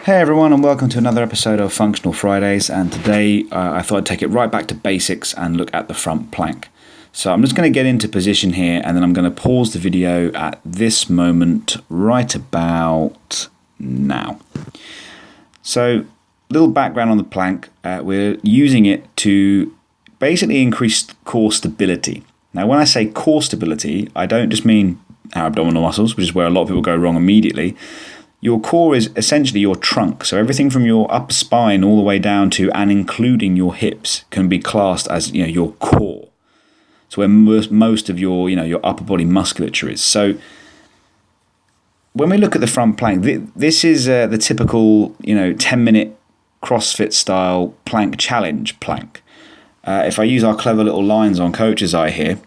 Hey everyone, and welcome to another episode of Functional Fridays. And today I thought I'd take it right back to basics and look at the front plank. So I'm just going to get into position here, and then I'm going to pause the video at this moment right about now. So, little background on the plank. We're using it to basically increase core stability. Now, when I say core stability, I don't just mean our abdominal muscles, which is where a lot of people go wrong immediately. Your core is essentially your trunk. So everything from your upper spine all the way down to and including your hips can be classed as your core. So where most of your your upper body musculature is. So when we look at the front plank, this is the typical 10-minute CrossFit style plank challenge plank. If I use our clever little lines on Coach's Eye here,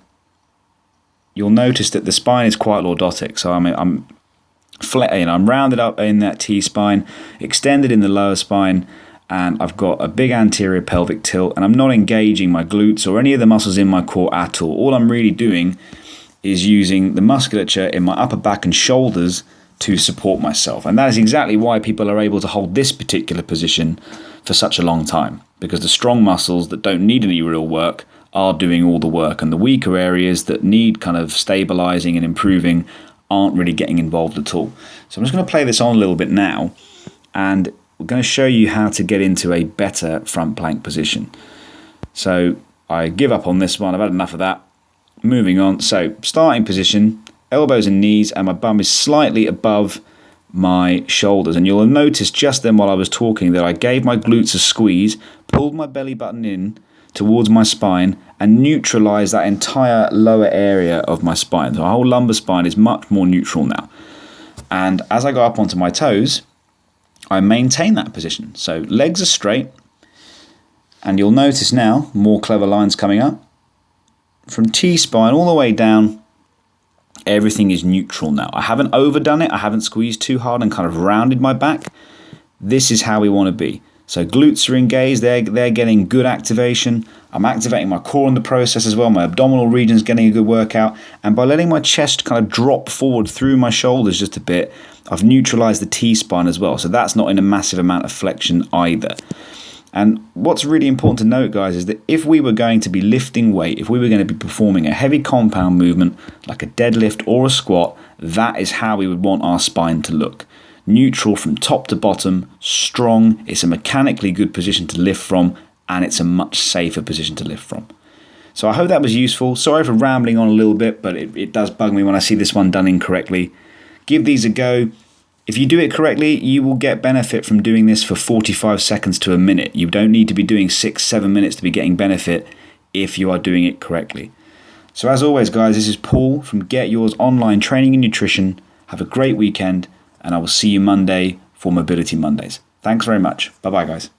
you'll notice that the spine is quite lordotic. So I'm flat, I'm rounded up in that T-spine, extended in the lower spine, and I've got a big anterior pelvic tilt, and I'm not engaging my glutes or any of the muscles in my core at all. All I'm really doing is using the musculature in my upper back and shoulders to support myself. And that is exactly why people are able to hold this particular position for such a long time, because the strong muscles that don't need any real work are doing all the work, and the weaker areas that need kind of stabilizing and improving aren't really getting involved at all. So I'm just going to play this on a little bit now, and we're going to show you how to get into a better front plank position. So I give up on this one. I've had enough of that. Moving on. So starting position, elbows and knees, and my bum is slightly above my shoulders. And you'll have noticed just then while I was talking that I gave my glutes a squeeze, pulled my belly button in towards my spine, and neutralize that entire lower area of my spine. So our whole lumbar spine is much more neutral now. And as I go up onto my toes, I maintain that position. So legs are straight, and you'll notice now more clever lines coming up. From T-spine all the way down, everything is neutral now. I haven't overdone it. I haven't squeezed too hard and kind of rounded my back. This is how we want to be. So glutes are engaged, they're getting good activation. I'm activating my core in the process as well. My abdominal region is getting a good workout. And by letting my chest kind of drop forward through my shoulders just a bit, I've neutralized the T-spine as well. So that's not in a massive amount of flexion either. And what's really important to note, guys, is that if we were going to be lifting weight, if we were going to be performing a heavy compound movement like a deadlift or a squat, that is how we would want our spine to look. Neutral from top to bottom, strong. It's a mechanically good position to lift from, and it's a much safer position to lift from. So I hope that was useful. Sorry for rambling on a little bit, but it does bug me when I see this one done incorrectly. Give these a go. If you do it correctly, you will get benefit from doing this for 45 seconds to a minute. You don't need to be doing 6-7 minutes to be getting benefit if you are doing it correctly. So as always, guys, this is Paul from Get Yours Online Training and Nutrition. Have a great weekend, and I will see you Monday for Mobility Mondays. Thanks very much. Bye-bye, guys.